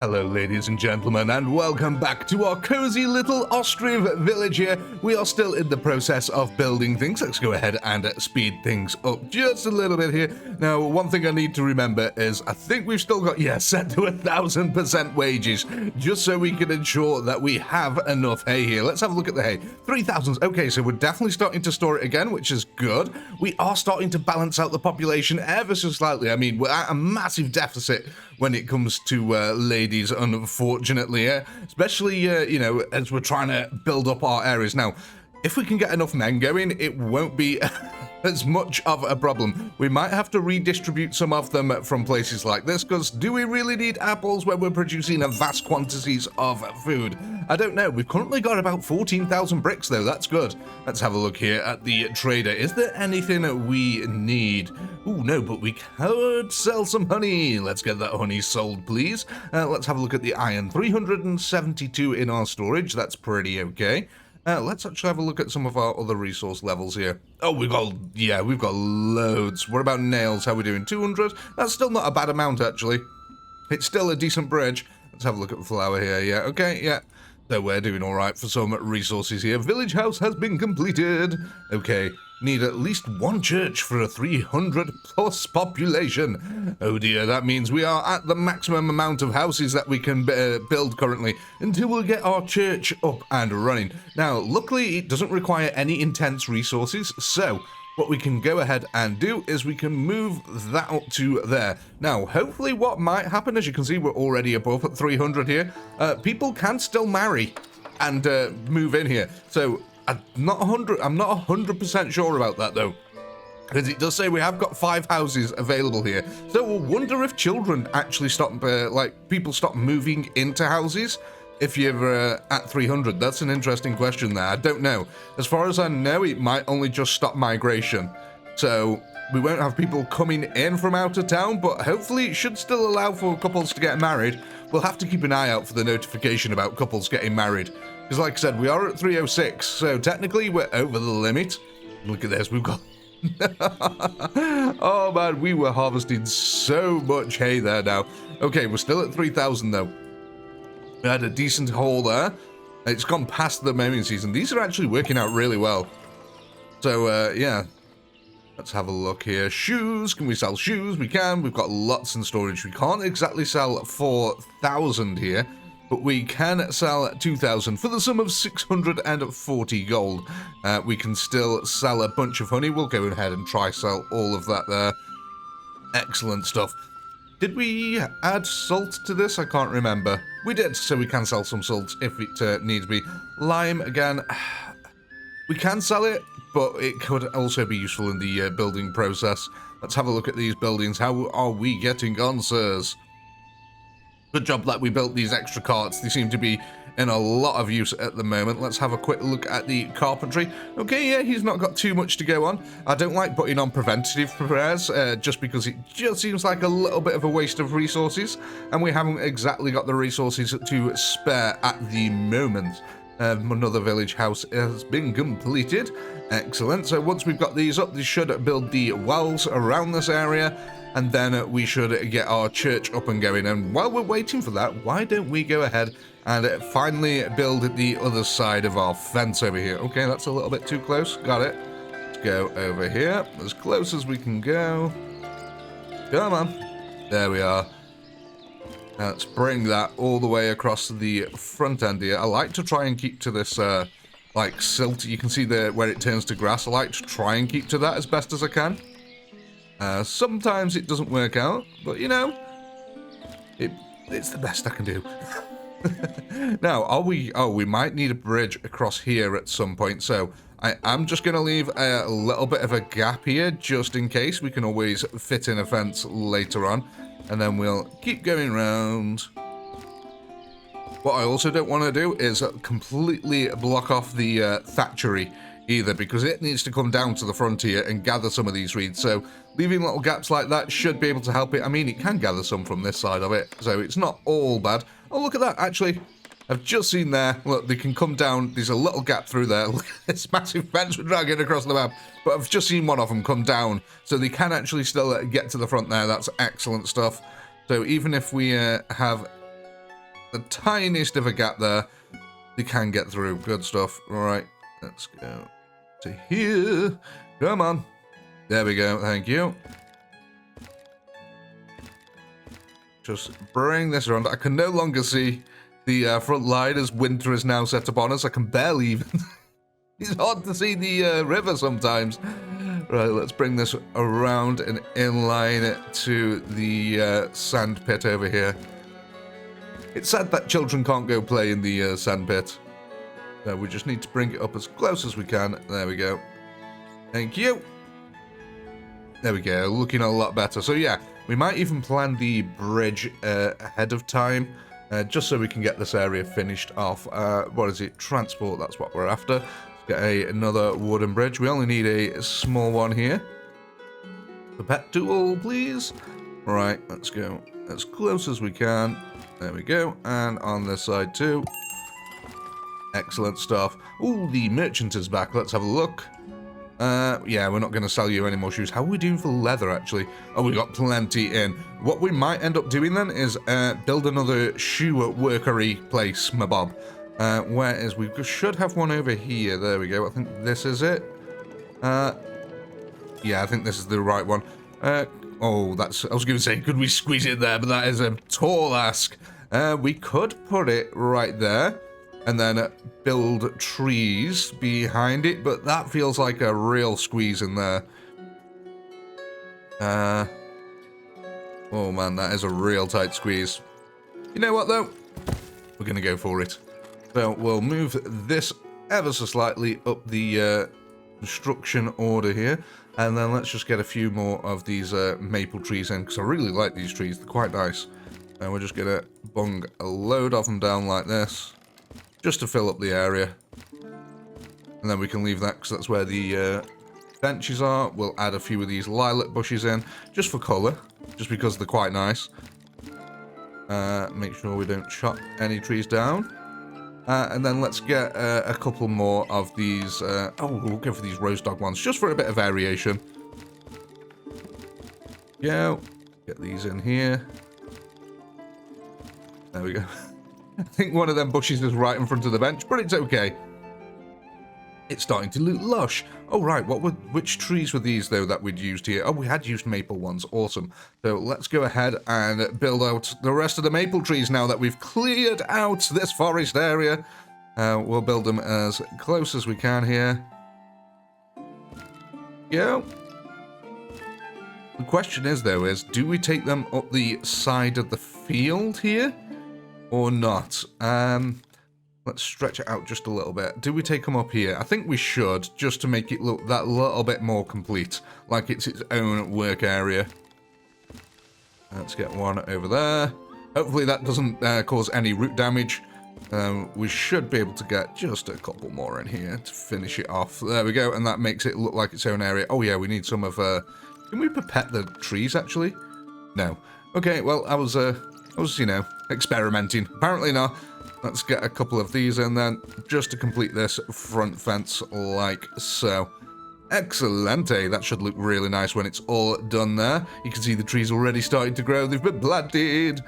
Hello ladies and gentlemen, and welcome back to our cozy little Ostriv village here. We are still in the process of building things. Let's go ahead and speed things up just a little bit here. Now, one thing I need to remember is I think we've still got, set to 1,000% wages, just so we can ensure that we have enough hay here. Let's have a look at the hay. 3,000. Okay, so we're definitely starting to store it again, which is good. We are starting to balance out the population ever so slightly. I mean, we're at a massive deficit when it comes to ladies, unfortunately, especially, as we're trying to build up our areas. Now, if we can get enough men going, it won't be as much of a problem. We might have to redistribute some of them from places like this, because do we really need apples when we're producing vast quantities of food? I don't know. We've currently got about 14,000 bricks, though. That's good. Let's have a look here at the trader. Is there anything we need? Ooh, no, but we could sell some honey. Let's get that honey sold, please. Let's have a look at the iron. 372 in our storage. That's pretty okay. Let's actually have a look at some of our other resource levels here. Oh, we've got loads. What about nails? How are we doing? 200? That's still not a bad amount, actually. It's still a decent bridge. Let's have a look at the flour here. Yeah, okay, yeah. So we're doing all right for some resources here. Village house has been completed. Okay, need at least one church for a 300 plus population. Oh dear, that means we are at the maximum amount of houses that we can build currently until we'll get our church up and running. Now, luckily, it doesn't require any intense resources, so what we can go ahead and do is we can move that up to there. Now, hopefully what might happen, as you can see, we're already above at 300 here. People can still marry and move in here. So I'm not 100% sure about that, though, because it does say we have got 5 houses available here. So we'll wonder if children actually stop, people stop moving into houses if you're at 300. That's an interesting question there. I don't know. As far as I know, it might only just stop migration. So we won't have people coming in from out of town, but hopefully it should still allow for couples to get married. We'll have to keep an eye out for the notification about couples getting married. Because like I said, we are at 306, so technically we're over the limit. Look at this, we've got... Oh man, we were harvesting so much hay there now. Okay, we're still at 3,000 though. We had a decent haul there. It's gone past the mowing season. These are actually working out really well. So, yeah. Let's have a look here. Shoes. Can we sell shoes? We can. We've got lots in storage. We can't exactly sell 4,000 here, but we can sell 2,000 for the sum of 640 gold. We can still sell a bunch of honey. We'll go ahead and try sell all of that there. Excellent stuff. Did we add salt to this? I can't remember. We did, so we can sell some salt if it needs be. Lime, again, we can sell it, but it could also be useful in the building process. Let's have a look at these buildings. How are we getting on, sirs? Good job that we built these extra carts. They seem to be in a lot of use at the moment. Let's have a quick look at the carpentry. Okay, yeah, he's not got too much to go on. I don't like putting on preventative repairs, just because it just seems like a little bit of a waste of resources, and we haven't exactly got the resources to spare at the moment. Another village house has been completed. Excellent. So once we've got these up, they should build the walls around this area, and then we should get our church up and going. And while we're waiting for that, why don't we go ahead and finally build the other side of our fence over here? Okay, that's a little bit too close. Got it. Let's go over here, as close as we can go. Come on. There we are. Let's bring that all the way across the front end here. I like to try and keep to this, like, silt. You can see where it turns to grass. I like to try and keep to that as best as I can. Sometimes it doesn't work out, but, you know, it's the best I can do. Now, we might need a bridge across here at some point, so I'm just going to leave a little bit of a gap here, just in case. We can always fit in a fence later on, and then we'll keep going round. What I also don't want to do is completely block off the thatchery either, because it needs to come down to the front here and gather some of these reeds. So leaving little gaps like that should be able to help it. I mean, it can gather some from this side of it, so it's not all bad. Oh, look at that, actually. I've just seen there, look, they can come down. There's a little gap through there. Look at this massive fence we're dragging across the map. But I've just seen one of them come down, so they can actually still get to the front there. That's excellent stuff. So even if we have the tiniest of a gap there, they can get through. Good stuff. All right, let's go to here. Come on. There we go. Thank you. Just bring this around. I can no longer see the front line as winter is now set upon us. I can barely even... It's hard to see the river sometimes. Right, let's bring this around and inline to the sand pit over here. It's sad that children can't go play in the sand pit. We just need to bring it up as close as we can. There we go. Thank you. There we go, looking a lot better. So yeah, we might even plan the bridge ahead of time, just so we can get this area finished off. What is it? Transport, that's what we're after. Let's get another wooden bridge. We only need a small one here. The pet tool, please. Right, let's go as close as we can. There we go. And on this side too. Excellent stuff. Ooh, the merchant is back. Let's have a look. Yeah, we're not going to sell you any more shoes. How are we doing for leather, actually? Oh, we got plenty in. What we might end up doing then is build another shoe workery place, my bob. Where is we should have one over here. There we go. I think this is it. Yeah, I think this is the right one. Oh, that's... I was going to say, could we squeeze it there? But that is a tall ask. We could put it right there. And then build trees behind it, but that feels like a real squeeze in there. Oh man, that is a real tight squeeze. You know what though? We're gonna go for it. So we'll move this ever so slightly up the construction order here, and then let's just get a few more of these maple trees in, because I really like these trees, they're quite nice. And we're just gonna bung a load of them down like this, just to fill up the area. And then we can leave that because that's where the benches are. We'll add a few of these lilac bushes in, just for colour, just because they're quite nice. Make sure we don't chop any trees down. And then let's get a couple more of these. Oh, we'll go for these roast dog ones, just for a bit of variation. Yeah, get these in here. There we go. I think one of them bushes is right in front of the bench, but it's okay. It's starting to look lush. Oh, right. Which trees were these, though, that we'd used here? Oh, we had used maple ones. Awesome. So let's go ahead and build out the rest of the maple trees now that we've cleared out this forest area. We'll build them as close as we can here. Yeah. The question is, though, do we take them up the side of the field here? Or not? Let's stretch it out just a little bit. Do we take them up here? I think we should, just to make it look that little bit more complete, like it's its own work area. Let's get one over there. Hopefully that doesn't cause any root damage. We should be able to get just a couple more in here to finish it off. There we go, and that makes it look like its own area. Oh yeah, we need some of... Can we pipette the trees, actually? No. Okay, well, I was, you know, experimenting. Apparently not. Let's get a couple of these in then, just to complete this front fence like so. Excellente. That should look really nice when it's all done there. You can see the trees already starting to grow. They've been planted.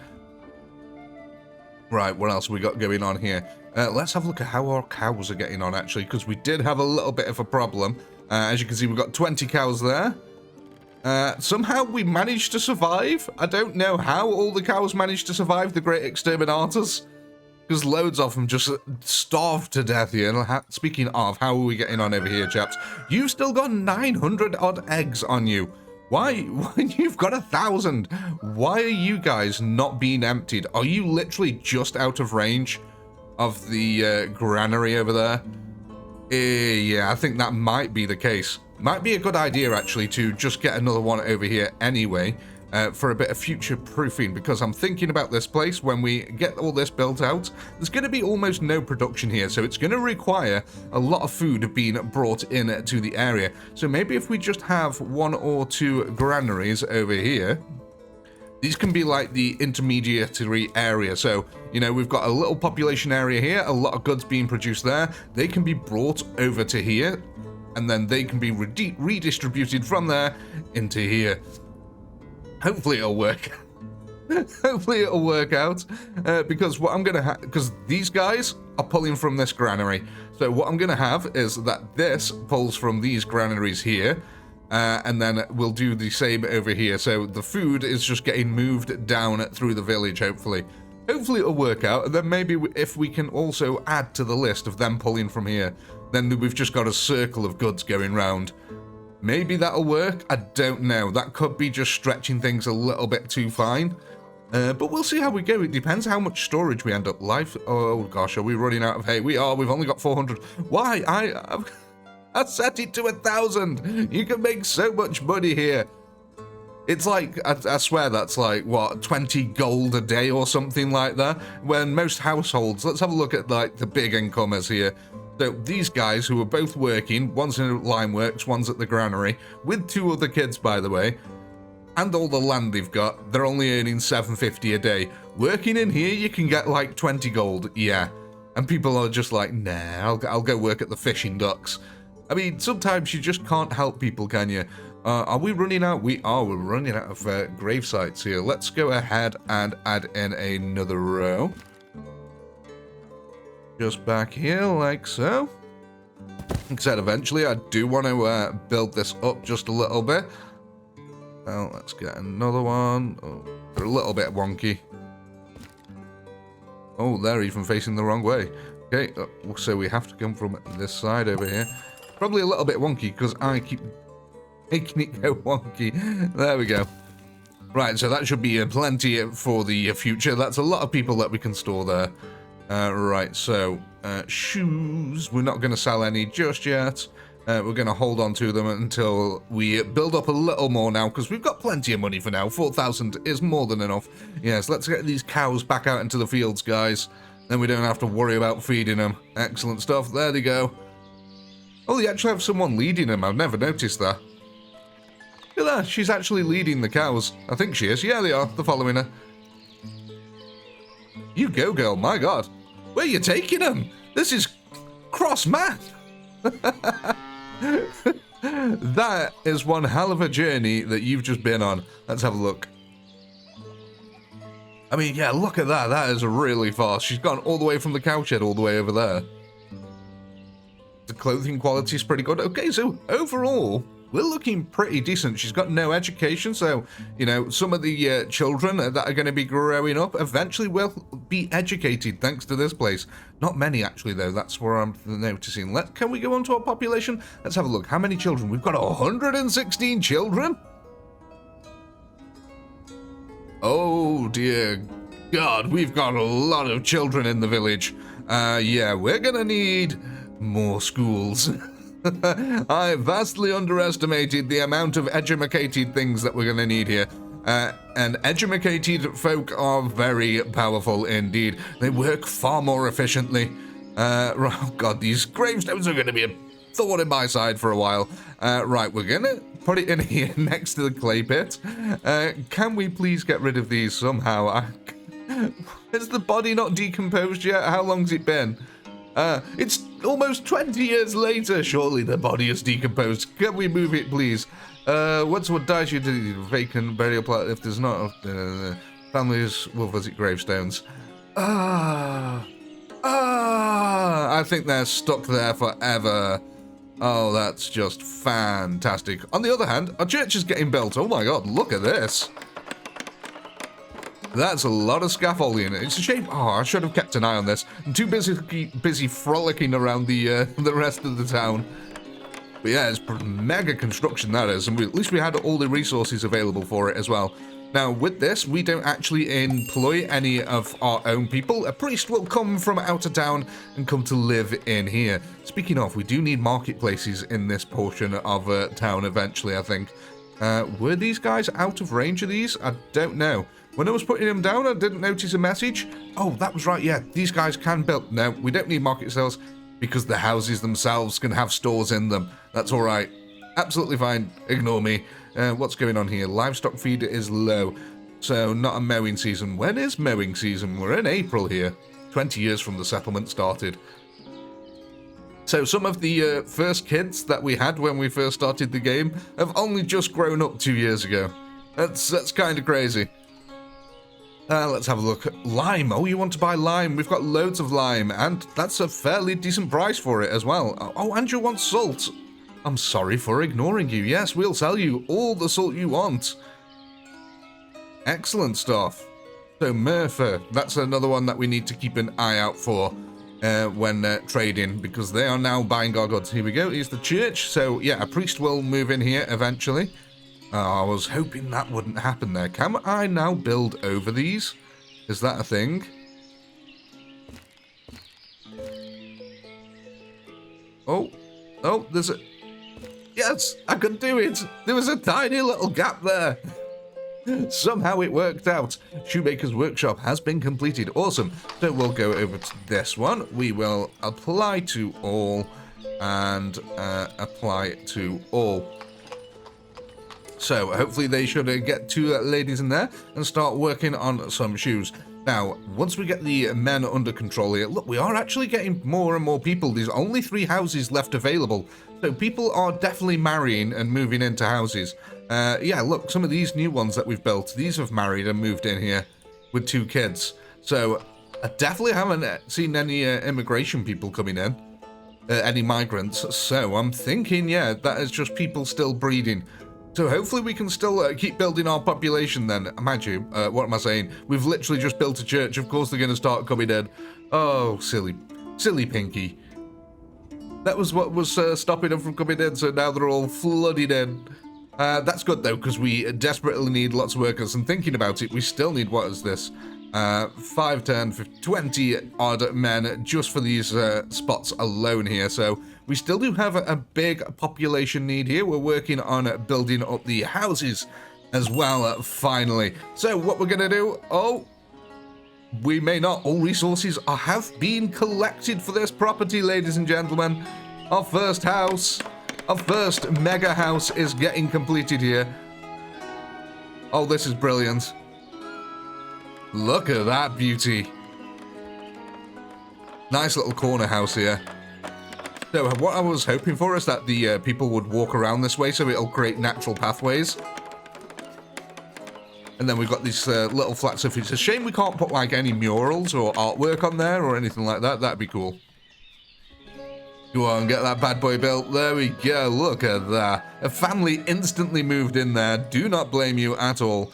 Right, what else have we got going on here? Let's have a look at how our cows are getting on, actually, because we did have a little bit of a problem. As you can see, we've got 20 cows there. Somehow we managed to survive. I don't know how all the cows managed to survive the Great Exterminators, because loads of them just starved to death here. Speaking of, how are we getting on over here, chaps? You've still got 900 odd eggs on you. Why? You've got 1,000. Why are you guys not being emptied? Are you literally just out of range of the granary over there? Yeah, I think that might be the case. Might be a good idea, actually, to just get another one over here anyway, for a bit of future proofing, because I'm thinking about this place. When we get all this built out, there's going to be almost no production here, so it's going to require a lot of food being brought in to the area. So maybe if we just have 1 or 2 granaries over here, these can be like the intermediary area. So, you know, we've got a little population area here, a lot of goods being produced there. They can be brought over to here, and then they can be redistributed from there into here. Hopefully it'll work. Hopefully it'll work out, because what I'm gonna because these guys are pulling from this granary. So what I'm gonna have is that this pulls from these granaries here, and then we'll do the same over here. So the food is just getting moved down through the village, hopefully. Hopefully it'll work out, and then maybe if we can also add to the list of them pulling from here, then we've just got a circle of goods going round. Maybe that'll work, I don't know. That could be just stretching things a little bit too fine. But we'll see how we go. It depends how much storage we end up. Oh gosh, are we running out of hay? We are. We've only got 400. Why? I set it to 1,000. You can make so much money here. It's like, I swear that's like, what, 20 gold a day or something like that? When most households, let's have a look at like the big incomers here. So these guys who are both working, one's in Limeworks, one's at the granary, with 2 other kids, by the way. And all the land they've got, they're only earning 750 a day. Working in here, you can get like 20 gold, yeah. And people are just like, nah, I'll go work at the fishing docks. I mean, sometimes you just can't help people, can you? Are we running out? We are. We're running out of grave sites here. Let's go ahead and add in another row. Just back here, like so. Like I said, eventually I do want to build this up just a little bit. Well, let's get another one. Oh, they're a little bit wonky. Oh, they're even facing the wrong way. Okay, so we have to come from this side over here. Probably a little bit wonky because I keep making it go wonky. There we go. Right, so that should be plenty for the future. That's a lot of people that we can store there. Right, so shoes. We're not going to sell any just yet. We're going to hold on to them until we build up a little more now, because we've got plenty of money for now. 4,000 is more than enough. Yes, let's get these cows back out into the fields, guys. Then we don't have to worry about feeding them. Excellent stuff. There they go. Oh, they actually have someone leading them. I've never noticed that. Look at that. She's actually leading the cows. I think she is. Yeah, they are. They're following her. You go, girl. My God. Where are you taking them? This is cross math. That is one hell of a journey that you've just been on. Let's have a look. I mean, yeah, look at that. That is really fast. She's gone all the way from the cowshed all the way over there. The clothing quality is pretty good. Okay, so overall, we're looking pretty decent. She's got no education, so, you know, some of the children that are going to be growing up eventually will be educated thanks to this place. Not many, actually, though. That's where I'm noticing. Can we go on to our population? Let's have a look. How many children? We've got 116 children? Oh, dear God. We've got a lot of children in the village. Yeah, we're going to need more schools. I vastly underestimated the amount of educated things that we're going to need here. And educated folk are very powerful indeed. They work far more efficiently. Oh God, these gravestones are going to be a thorn in my side for a while. Right, we're going to put it in here next to the clay pit. Can we please get rid of these somehow? Is the body not decomposed yet? How long's it been? It's almost 20 years later. Surely the body is decomposed. Can we move it, please? Once one dies, you do vacant burial plot. If there's not, families will visit gravestones. I think they're stuck there forever. Oh, that's just fantastic. On the other hand, our church is getting built. Oh my God, look at this. That's a lot of scaffolding. It's a shame. Oh, I should have kept an eye on this. I'm too busy frolicking around the rest of the town. But yeah, it's mega construction, that is. And at least we had all the resources available for it as well. Now, with this, we don't actually employ any of our own people. A priest will come from out of town and come to live in here. Speaking of, we do need marketplaces in this portion of town eventually, I think. Were these guys out of range of these? I don't know. When I was putting them down, I didn't notice a message. Oh, that was right, yeah. These guys can build. No, we don't need market sales because the houses themselves can have stores in them. That's all right. Absolutely fine. Ignore me. What's going on here? Livestock feed is low. So, not a mowing season. When is mowing season? We're in April here. 20 years from the settlement started. So, some of the first kids that we had when we first started the game have only just grown up 2 years ago. That's kind of crazy. Let's have a look at lime. Oh, you want to buy lime? We've got loads of lime, and that's a fairly decent price for it as well. Oh, and you want salt. I'm sorry for ignoring you. Yes, we'll sell you all the salt you want. Excellent stuff. So Murphy, that's another one that we need to keep an eye out for when trading, because they are now buying our goods. Here we go. Here's the church. So yeah, a priest will move in here eventually. I was hoping that wouldn't happen there. Can I now build over these? Is that a thing? Oh, there's a... Yes, I could do it. There was a tiny little gap there. Somehow it worked out. Shoemaker's workshop has been completed. Awesome. So we'll go over to this one. We will apply to all and apply to all. So hopefully they should get two ladies in there and start working on some shoes. Now, once we get the men under control here, look, we are actually getting more and more people. There's only 3 houses left available. So people are definitely marrying and moving into houses. Yeah, look, some of these new ones that we've built, these have married and moved in here with 2 kids. So I definitely haven't seen any immigration people coming in, any migrants. So I'm thinking, yeah, that is just people still breeding. So hopefully we can still keep building our population then. Mind you, what am I saying? We've literally just built a church. Of course they're going to start coming in. Oh, silly Pinky. That was what was stopping them from coming in, so now they're all flooded in. That's good though, because we desperately need lots of workers. And thinking about it, we still need, what is this? 5, 10, 20 odd men just for these spots alone here. So we still do have a big population need here. We're working on building up the houses as well, finally. So what we're going to do, we may not. All resources have been collected for this property, ladies and gentlemen. Our first house, our first mega house is getting completed here. Oh, this is brilliant. Look at that beauty. Nice little corner house here. So what I was hoping for is that the people would walk around this way, so it'll create natural pathways. And then we've got these little flat stuff. It's a shame we can't put like any murals or artwork on there or anything like that. That'd be cool. Go on, get that bad boy built. There we go. Look at that. A family instantly moved in there. Do not blame you at all.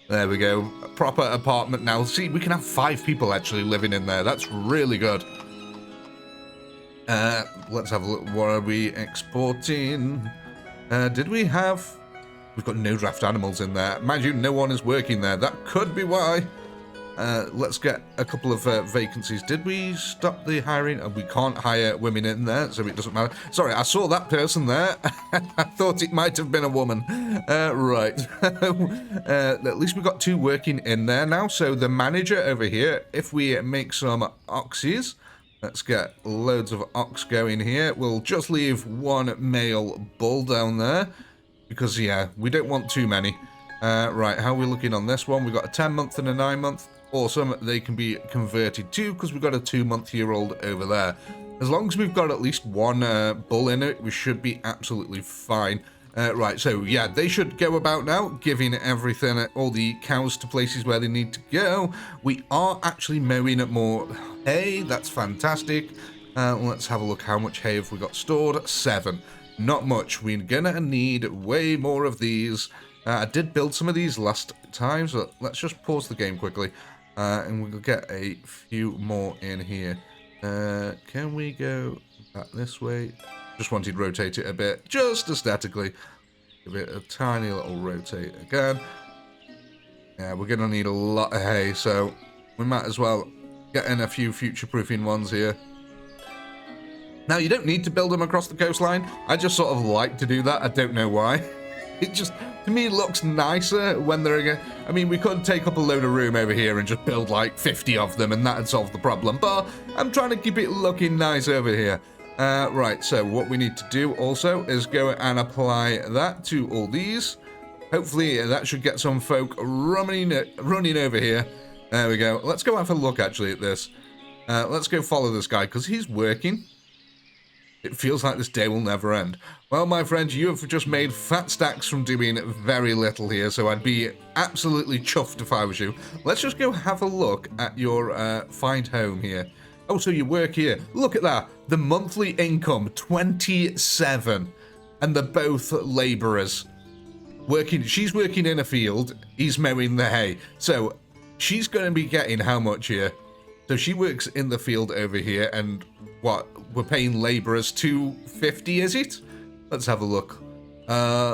There we go. A proper apartment now. See, we can have 5 people actually living in there. That's really good. Let's have a look. What are we exporting? Did we have... We've got no draft animals in there. Mind you, no one is working there. That could be why. Let's get a couple of vacancies. Did we stop the hiring? We can't hire women in there, so it doesn't matter. Sorry, I saw that person there. I thought it might have been a woman. Right. At least we've got 2 working in there now. So the manager over here, if we make some oxes, let's get loads of ox going here. We'll just leave 1 male bull down there because, yeah, we don't want too many. Right, how are we looking on this one? We've got a 10-month and a 9-month. Awesome, they can be converted too because we've got a 2-month-year-old over there. As long as we've got at least 1 bull in it, we should be absolutely fine. Right, so yeah, they should go about now, giving everything, all the cows to places where they need to go. We are actually mowing more hay. That's fantastic. Let's have a look. How much hay have we got stored? 7. Not much. We're gonna need way more of these. I did build some of these last time, so let's just pause the game quickly. And we'll get a few more in here. Can we go back this way? Just wanted to rotate it a bit, just aesthetically. Give it a tiny little rotate again. Yeah, we're going to need a lot of hay, so we might as well get in a few future-proofing ones here. Now, you don't need to build them across the coastline. I just sort of like to do that. I don't know why. It just, to me, looks nicer when they're again. I mean, we could take up a load of room over here and just build like 50 of them, and that'd solve the problem. But I'm trying to keep it looking nice over here. Right, so what we need to do also is go and apply that to all these. Hopefully that should get some folk running over here. There we go. Let's go have a look actually at this. Let's go follow this guy because he's working. It feels like this day will never end. Well, my friend, you have just made fat stacks from doing very little here, so I'd be absolutely chuffed if I was you. Let's just go have a look at your find home here. Oh, so you work here. Look at that. The monthly income, 27. And they're both labourers. She's working in a field. He's mowing the hay. So she's going to be getting how much here? So she works in the field over here, and what? We're paying labourers $2.50, is it? Let's have a look.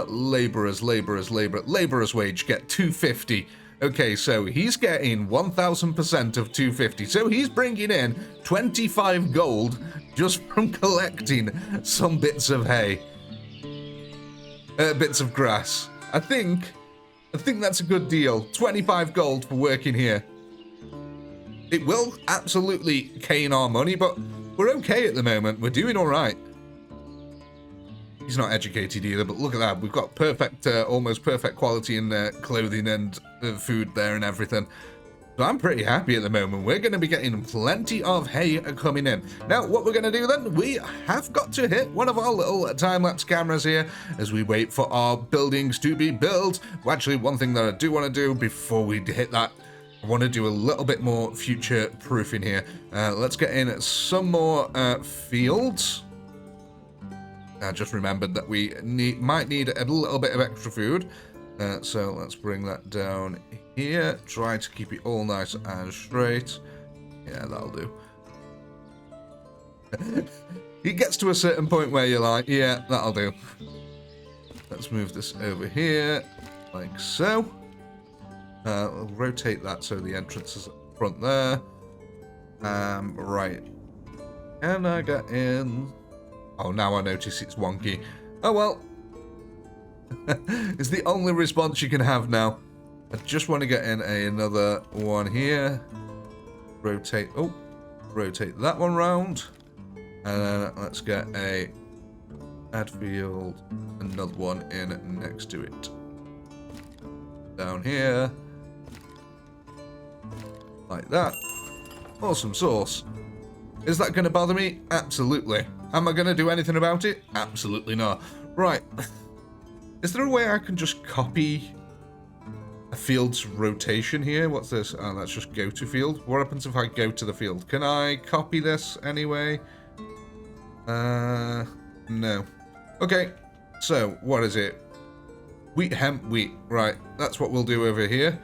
Labourers wage get $2.50. Okay, so he's getting 1,000% of $2.50. So he's bringing in 25 gold just from collecting some bits of hay, bits of grass. I think that's a good deal. 25 gold for working here. It will absolutely cane our money, but we're okay at the moment. We're doing all right. He's not educated either, but look at that. We've got perfect, almost perfect quality in clothing and food there and everything. So I'm pretty happy at the moment. We're going to be getting plenty of hay coming in. Now, what we're going to do then, we have got to hit one of our little time-lapse cameras here as we wait for our buildings to be built. Well, actually, one thing that I do want to do before we hit that, I want to do a little bit more future proofing here. Let's get in some more fields. I just remembered that we might need a little bit of extra food. So let's bring that down here. Try to keep it all nice and straight. Yeah, that'll do. It gets to a certain point where you're like, yeah, that'll do. Let's move this over here, like so. We'll rotate that so the entrance is up front there. Right. Can I get in? Oh, now I notice it's wonky. Oh, well. It's the only response you can have now. I just want to get in another one here. Rotate. Oh, rotate that one round. And then let's get a add field. Another one in next to it. Down here. Like that. Awesome sauce. Is that going to bother me? Absolutely. Am I going to do anything about it? Absolutely not. Right. Is there a way I can just copy a field's rotation here? What's this? Oh, that's just go to field. What happens if I go to the field? Can I copy this anyway? No. Okay. So, what is it? Wheat, hemp, wheat. Right. That's what we'll do over here.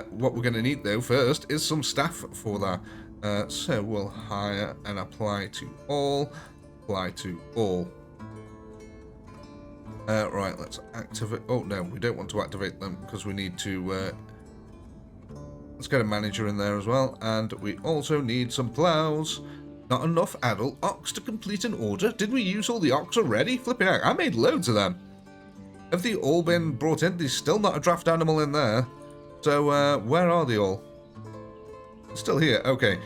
What we're going to need, though, first is some staff for that. So we'll hire and apply to all. Apply to all. Right, let's activate. Oh, no, we don't want to activate them because we need to... let's get a manager in there as well. And we also need some plows. Not enough adult ox to complete an order. Did we use all the ox already? Flipping out. I made loads of them. Have they all been brought in? There's still not a draft animal in there. So, where are they all? Still here. Okay.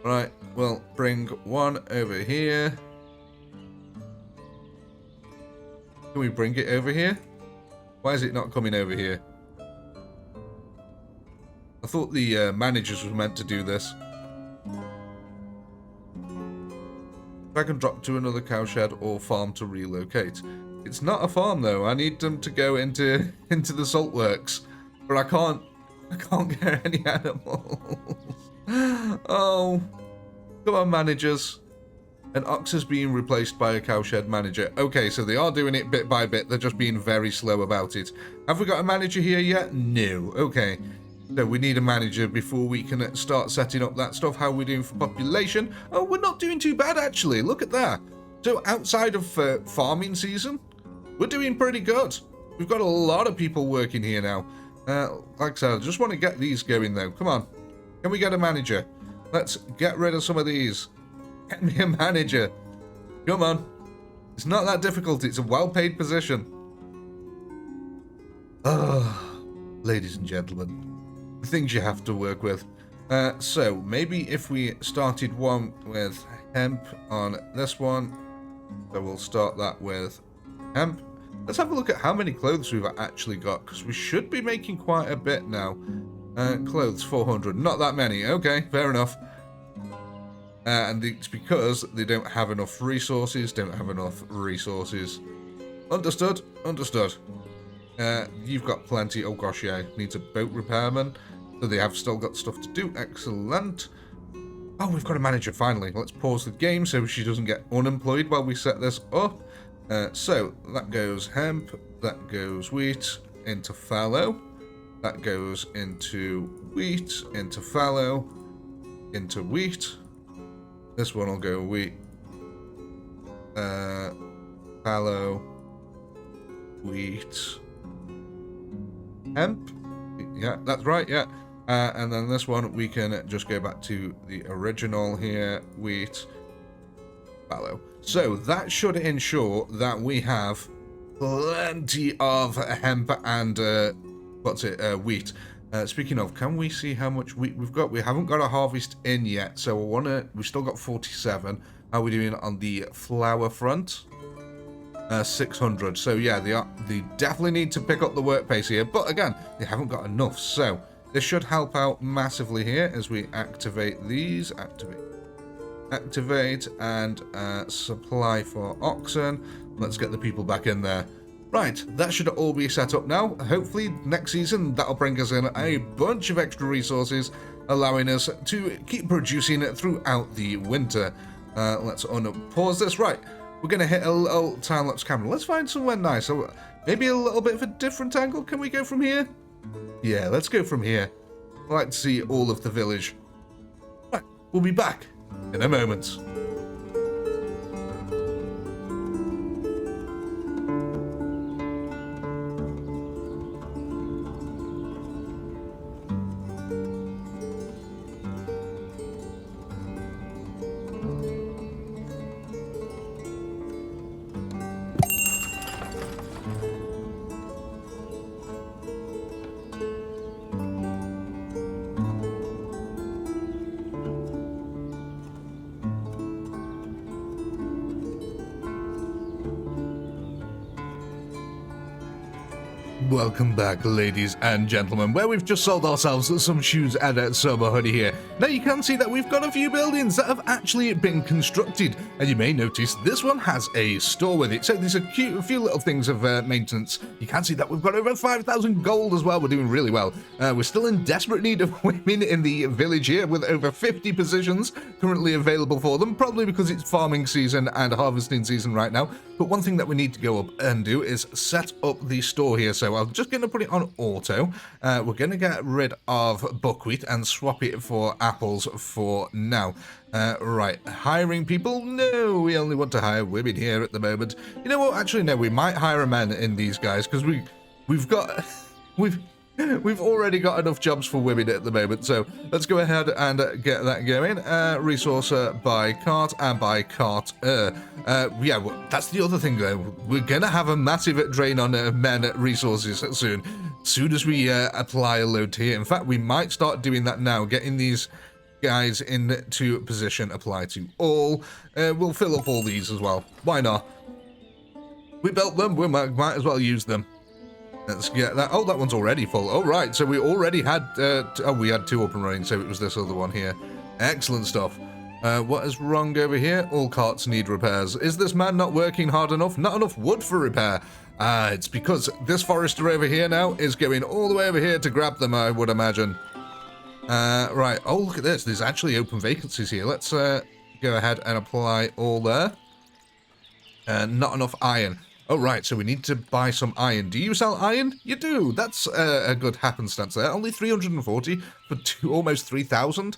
Right. We'll bring one over here. Can we bring it over here? Why is it not coming over here? I thought the managers were meant to do this. Drag and drop to another cowshed or farm to relocate. It's not a farm though. I need them to go into the salt works. But I can't get any animals. Oh. Come on, managers. An ox is being replaced by a cowshed manager. Okay, so they are doing it bit by bit. They're just being very slow about it. Have we got a manager here yet? No. Okay. So we need a manager before we can start setting up that stuff. How are we doing for population? Oh, we're not doing too bad, actually. Look at that. So outside of farming season, we're doing pretty good. We've got a lot of people working here now. Like I said, I just want to get these going, though. Come on. Can we get a manager? Let's get rid of some of these. Get me a manager. Come on. It's not that difficult. It's a well-paid position. Ladies and gentlemen. The things you have to work with. So, maybe if we started one with hemp on this one. So we'll start that with hemp. Let's have a look at how many clothes we've actually got, because we should be making quite a bit now. Clothes, 400. Not that many. Okay, fair enough. And it's because they don't have enough resources, Understood, understood. You've got plenty. Oh gosh, yeah, needs a boat repairman. So they have still got stuff to do. Excellent. Oh, we've got a manager finally. Let's pause the game so she doesn't get unemployed while we set this up. So that goes hemp, that goes wheat, into fallow. That goes into wheat, into fallow, into wheat. This one will go wheat, fallow, wheat, hemp. Yeah, that's right, yeah. And then this one, we can just go back to the original here, wheat, fallow. So that should ensure that we have plenty of hemp and, wheat. Speaking of, can we see how much wheat we've got? We haven't got a harvest in yet, so we've still got 47. How are we doing on the flour front? 600. So yeah, they definitely need to pick up the work pace here, but again, they haven't got enough. So this should help out massively here as we activate these. Activate and supply for oxen. Let's get the people back in there. Right, that should all be set up now. Hopefully next season that'll bring us in a bunch of extra resources, allowing us to keep producing throughout the winter. Let's unpause this. Right, we're going to hit a little time-lapse camera. Let's find somewhere nice. So maybe a little bit of a different angle. Can we go from here? Yeah, let's go from here. I'd like to see all of the village. Right, we'll be back in a moment. Welcome back, ladies and gentlemen, where we've just sold ourselves some shoes and some honey here. Now you can see that we've got a few buildings that have actually been constructed, and you may notice this one has a store with it, so there's a few little things of maintenance. You can see that we've got over 5,000 gold as well. We're doing really well. We're still in desperate need of women in the village here, with over 50 positions currently available for them, probably because it's farming season and harvesting season right now. But one thing that we need to go up and do is set up the store here. So I'm just going to put it on auto. We're going to get rid of buckwheat and swap it for apples for now. Right, hiring people? No, we only want to hire women here at the moment. You know what? Actually, no, we might hire a man in these guys because we've already got enough jobs for women at the moment, so let's go ahead and get that going. Resource by cart and by cart. Yeah, well, that's the other thing though. We're gonna have a massive drain on men resources soon. As soon as we apply a load here. In fact, we might start doing that now, getting these guys into position, apply to all. We'll fill up all these as well. Why not? We built them, we might as well use them. Let's get that. Oh, that one's already full. Oh, right. So we already had... we had two up and running, so it was this other one here. Excellent stuff. What is wrong over here? All carts need repairs. Is this man not working hard enough? Not enough wood for repair. It's because this forester over here now is going all the way over here to grab them, I would imagine. Right. Oh, look at this. There's actually open vacancies here. Let's go ahead and apply all there. Not enough iron. Oh, right, so we need to buy some iron. Do you sell iron? You do. That's a good happenstance there. Only 340 for almost 3,000.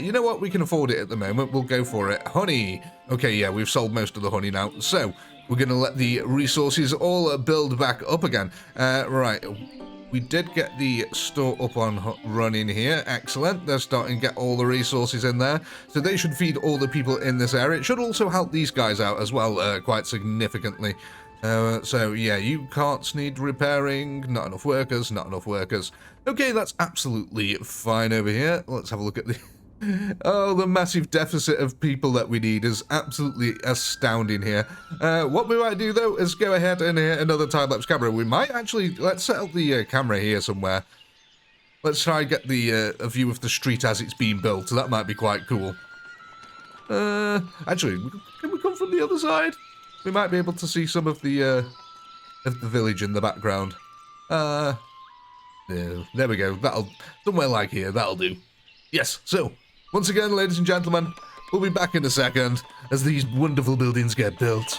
You know what? We can afford it at the moment. We'll go for it. Honey. Okay, yeah, we've sold most of the honey now. So we're going to let the resources all build back up again. Right. We did get the store up on running here. Excellent. They're starting to get all the resources in there. So they should feed all the people in this area. It should also help these guys out as well quite significantly. So yeah, you carts need repairing. Not enough workers, not enough workers. Okay, that's absolutely fine over here. Let's have a look at the... Oh, the massive deficit of people that we need is absolutely astounding here. What we might do, though, is go ahead and hit another time-lapse camera. We might actually... Let's set up the camera here somewhere. Let's try and get the a view of the street as it's being built. So that might be quite cool. Actually, can we come from the other side? We might be able to see some of the village in the background. No, there we go. That'll, somewhere like here, that'll do. Yes, so, once again, ladies and gentlemen, we'll be back in a second as these wonderful buildings get built.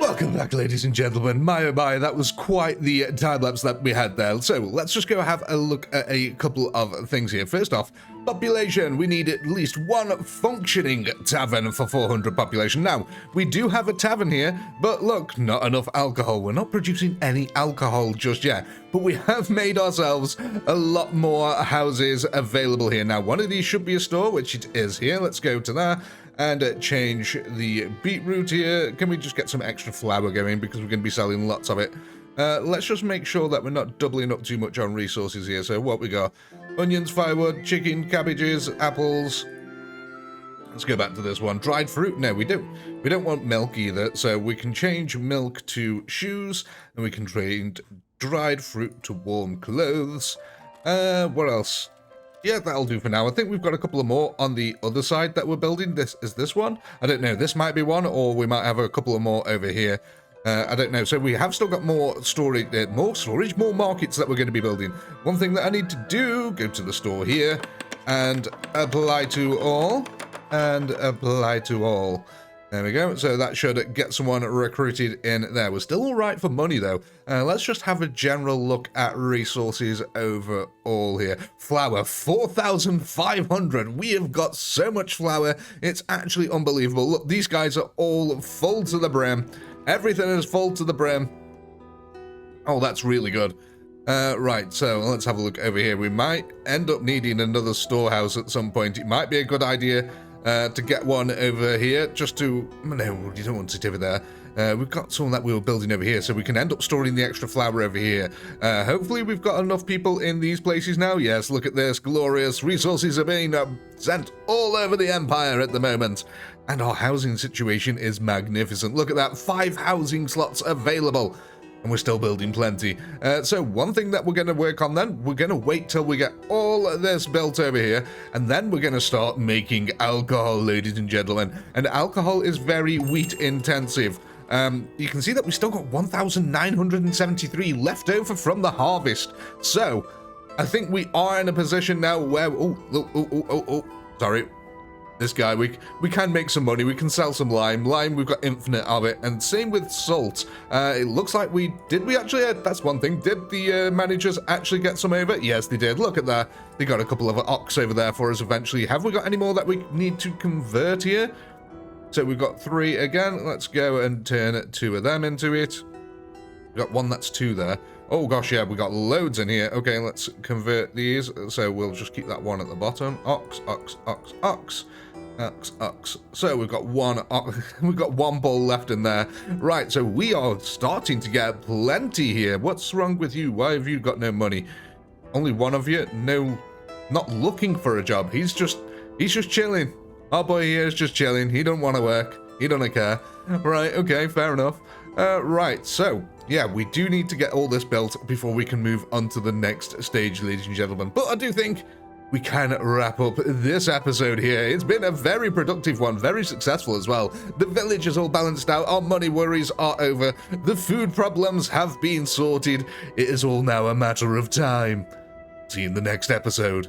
Welcome back, ladies and gentlemen. My oh my, that was quite the time-lapse that we had there. So let's just go have a look at a couple of things here. First off, population. We need at least one functioning tavern for 400 population. Now, we do have a tavern here, but look, not enough alcohol. We're not producing any alcohol just yet, but we have made ourselves a lot more houses available here. Now, one of these should be a store, which it is here. Let's go to there and change the beetroot here. Can we just get some extra flour going because we're going to be selling lots of it? Let's just make sure that we're not doubling up too much on resources here. So what we got? Onions, firewood, chicken, cabbages, apples. Let's go back to this one. Dried fruit. No, we don't want milk either. So we can change milk to shoes, and we can trade dried fruit to warm clothes. What else? Yeah, that'll do for now. I think we've got a couple of more on the other side that we're building. This is this one. I don't know. This might be one, or we might have a couple of more over here. I don't know. So we have still got more storage, more markets that we're going to be building. One thing that I need to do, go to the store here and apply to all, and apply to all. There we go. So that should get someone recruited in there. We're still all right for money, though. Let's just have a general look at resources overall here. Flour, 4,500. We have got so much flour. It's actually unbelievable. Look, these guys are all full to the brim. Everything is full to the brim. Oh, that's really good. Right, so let's have a look over here. We might end up needing another storehouse at some point. It might be a good idea to get one over here, just to... No, you don't want it over there. We've got some that we were building over here, so we can end up storing the extra flour over here. Hopefully we've got enough people in these places now. Yes, look at this. Glorious resources are being sent all over the Empire at the moment. And our housing situation is magnificent. Look at that. 5 housing slots available. And we're still building plenty. So one thing that we're going to work on then, we're going to wait till we get all of this built over here, and then we're going to start making alcohol, ladies and gentlemen. And alcohol is very wheat intensive. You can see that we still got 1,973 left over from the harvest. So I think we are in a position now where... Sorry. This guy, we can make some money. We can sell some lime. Lime, we've got infinite of it. And same with salt. It looks like we actually, that's one thing. Did the managers actually get some over? Yes, they did. Look at that. They got a couple of ox over there for us eventually. Have we got any more that we need to convert here? So we've got 3 again. Let's go and turn 2 of them into it. We've got 1 that's 2 there. Oh gosh, yeah, we got loads in here. Okay, let's convert these. So we'll just keep that 1 at the bottom. Ox, ox, ox, ox. Ox. So we've got 1 we've got 1 bull left in there. Right, so we are starting to get plenty here. What's wrong with you? Why have you got no money? Only 1 of you? No, not looking for a job. He's just chilling. Our boy here is just chilling. He don't want to work. He don't care. Right, okay, fair enough. Right, so yeah, we do need to get all this built before we can move on to the next stage, ladies and gentlemen. But I do think we can wrap up this episode here. It's been a very productive one, very successful as well. The village is all balanced out, our money worries are over, the food problems have been sorted. It is all now a matter of time. See you in the next episode.